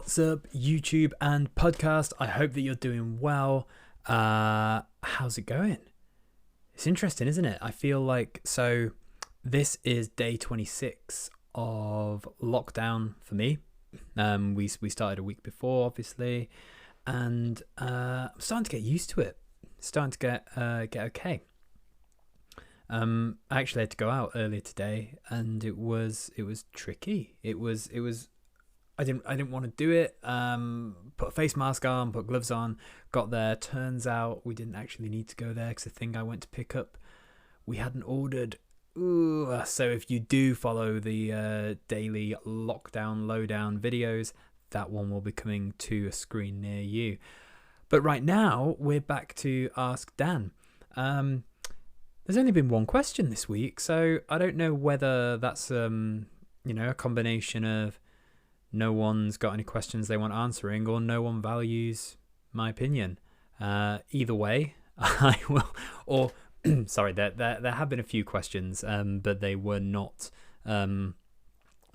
What's up, YouTube and podcast? I hope that you're doing well. How's it going? It's interesting, isn't it? I feel like, so this is day 26 of lockdown for me. We started a week before, obviously, and I'm starting to get used to it. Starting to get okay. I actually had to go out earlier today, and it was tricky. It was I didn't want to do it. Put a face mask on, put gloves on, got there. Turns out we didn't actually need to go there because the thing I went to pick up, we hadn't ordered. Ooh, so if you do follow the daily lockdown lowdown videos, that one will be coming to a screen near you. But right now, we're back to Ask Dan. There's only been one question this week, so I don't know whether that's a combination of no one's got any questions they want answering, or no one values my opinion. Either way, I will. Or sorry, there have been a few questions, but they were not ones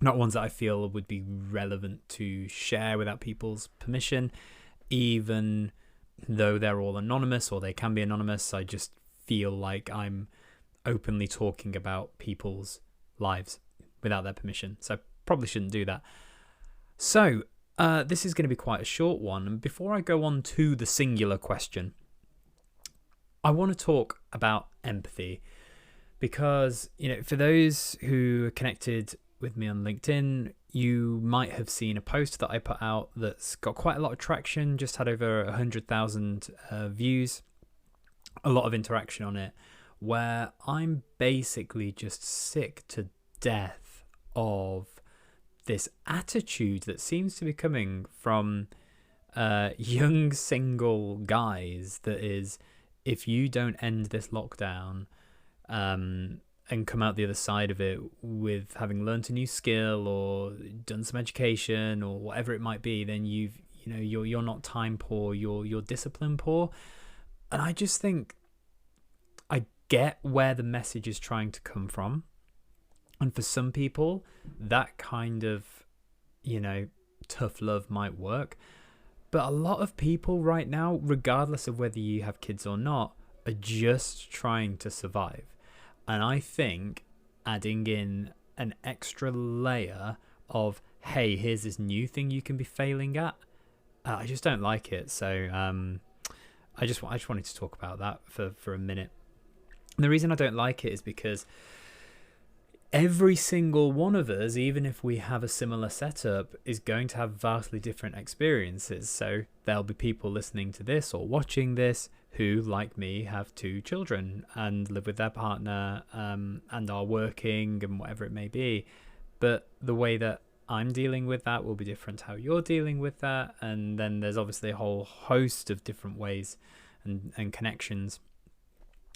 that I feel would be relevant to share without people's permission, even though they're all anonymous, or they can be anonymous. I just feel like I'm openly talking about people's lives without their permission, so probably shouldn't do that. So, this is going to be quite a short one. And before I go on to the singular question, I want to talk about empathy. Because, for those who are connected with me on LinkedIn, you might have seen a post that I put out that's got quite a lot of traction, just had over 100,000 views, a lot of interaction on it, where I'm basically just sick to death of this attitude that seems to be coming from young single guys that is, if you don't end this lockdown and come out the other side of it with having learnt a new skill or done some education or whatever it might be, then you're not time poor, you're discipline poor. And I just think I get where the message is trying to come from. And for some people, that kind of, tough love might work. But a lot of people right now, regardless of whether you have kids or not, are just trying to survive. And I think adding in an extra layer of, hey, here's this new thing you can be failing at, I just don't like it. So I just wanted to talk about that for a minute. And the reason I don't like it is because every single one of us, even if we have a similar setup, is going to have vastly different experiences. So there'll be people listening to this or watching this who, like me, have 2 children and live with their partner and are working and whatever it may be. But the way that I'm dealing with that will be different to how you're dealing with that. And then there's obviously a whole host of different ways and connections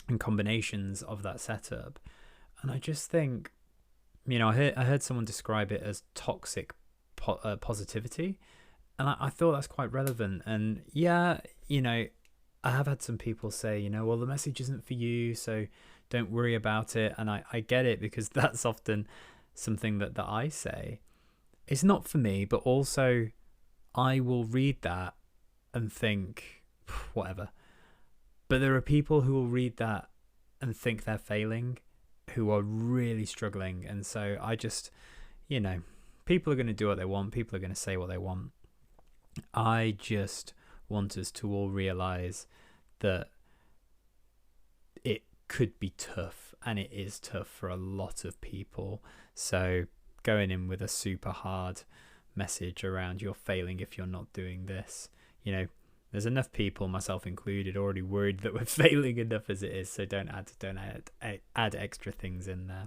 and combinations of that setup. And I just think, I heard someone describe it as toxic positivity, and I thought that's quite relevant. And yeah, I have had some people say, well, the message isn't for you, so don't worry about it. And I get it, because that's often something that I say. It's not for me, but also I will read that and think, whatever. But there are people who will read that and think they're failing, who are really struggling. And so I just, people are going to do what they want. People are going to say what they want. I just want us to all realize that it could be tough, and it is tough for a lot of people. So going in with a super hard message around you're failing if you're not doing this, there's enough people, myself included, already worried that we're failing enough as it is. So don't add extra things in there.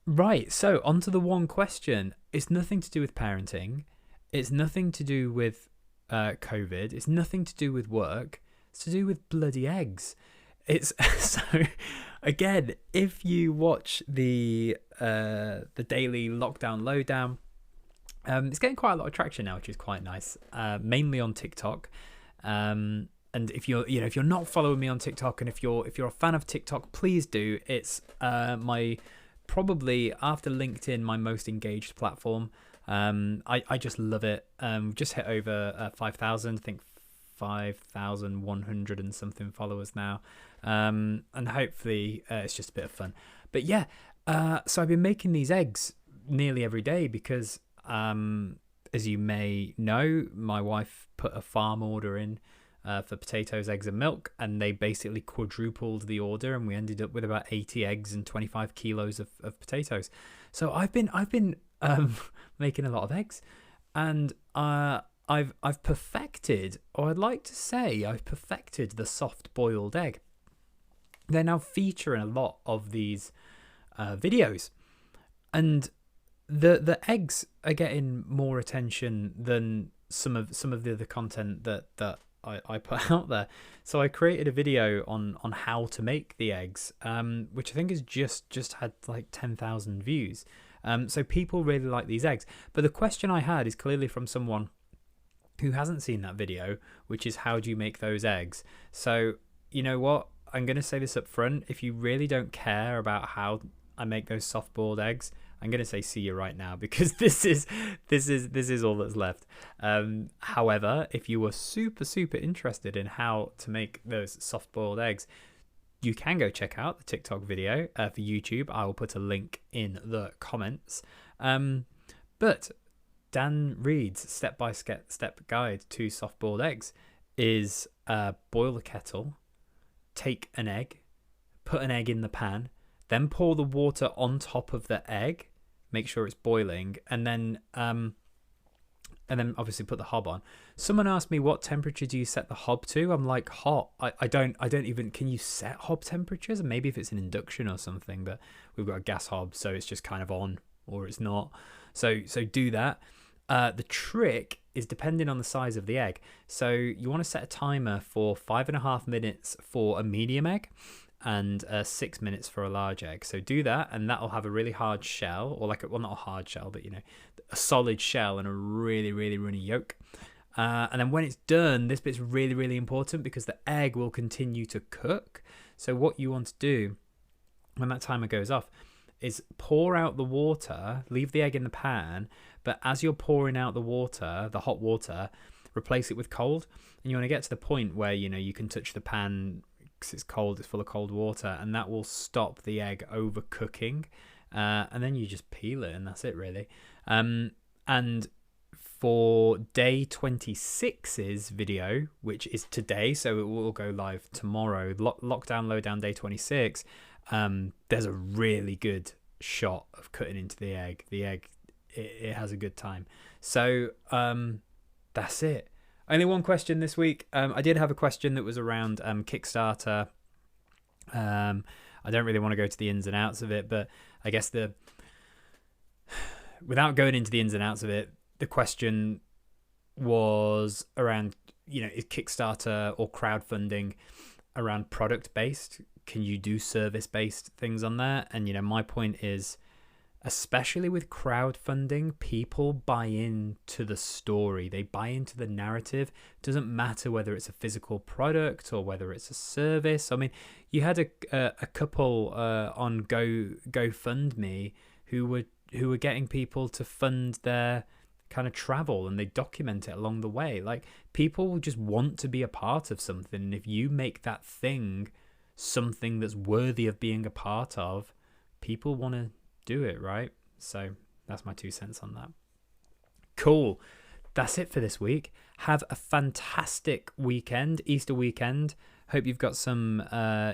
Right. So on to the one question. It's nothing to do with parenting. It's nothing to do with COVID. It's nothing to do with work. It's to do with bloody eggs. It's so again, if you watch the daily lockdown lowdown, it's getting quite a lot of traction now, which is quite nice. Mainly on TikTok. And if you're not following me on TikTok, and if you're a fan of TikTok, please do. It's my probably, after LinkedIn, my most engaged platform. I just love it. Just hit over 5,000, I think 5,100 and something followers now. And hopefully it's just a bit of fun. But yeah, so I've been making these eggs nearly every day because, as you may know, my wife put a farm order in for potatoes, eggs, and milk, and they basically quadrupled the order, and we ended up with about 80 eggs and 25 kilos of potatoes. So I've been making a lot of eggs, and I've perfected, or I'd like to say I've perfected the soft boiled egg. They're now featuring a lot of these videos, and the eggs are getting more attention than some of the other content that I put out there. So I created a video on how to make the eggs, which I think has just had like 10,000 views. So people really like these eggs. But the question I had is clearly from someone who hasn't seen that video, which is how do you make those eggs? So you know what? I'm going to say this up front. If you really don't care about how I make those soft boiled eggs, I'm going to say see you right now, because this is all that's left. However, if you were super interested in how to make those soft boiled eggs, you can go check out the TikTok video for YouTube. I will put a link in the comments. But Dan Reed's step-by-step guide to soft boiled eggs is boil a kettle, take an egg, put an egg in the pan, then pour the water on top of the egg, make sure it's boiling, and then obviously put the hob on. Someone asked me, what temperature do you set the hob to? I'm like, hot. I don't even, can you set hob temperatures? Maybe if it's an induction or something, but we've got a gas hob, so it's just kind of on or it's not. So do that. The trick is depending on the size of the egg. So you want to set a timer for 5.5 minutes for a medium egg and 6 minutes for a large egg. So do that, and that'll have a really hard shell, or well, not a hard shell, but a solid shell and a really runny yolk. And then when it's done, this bit's really important because the egg will continue to cook. So what you want to do when that timer goes off is pour out the water, leave the egg in the pan, but as you're pouring out the water, the hot water, replace it with cold. And you want to get to the point where you can touch the pan because it's cold, it's full of cold water, and that will stop the egg overcooking. And then you just peel it, and that's it really. And for day 26's video, which is today, so it will go live tomorrow, lockdown lowdown day 26, there's a really good shot of cutting into the egg. The egg, it has a good time. So that's it. Only one question this week. I did have a question that was around Kickstarter. I don't really want to go to the ins and outs of it, but I guess without going into the ins and outs of it, the question was around, is Kickstarter or crowdfunding around product based? Can you do service based things on there? And my point is, especially with crowdfunding, people buy into the story. They buy into the narrative. It doesn't matter whether it's a physical product or whether it's a service. I mean, you had a couple on GoFundMe who were getting people to fund their kind of travel, and they document it along the way. Like, people just want to be a part of something, and if you make that thing something that's worthy of being a part of, people want to do it, right? So that's my 2 cents on that. Cool. That's it for this week. Have a fantastic weekend, Easter weekend. Hope you've got some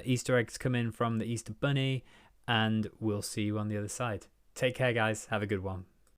Easter eggs coming from the Easter Bunny, and we'll see you on the other side. Take care, guys. Have a good one.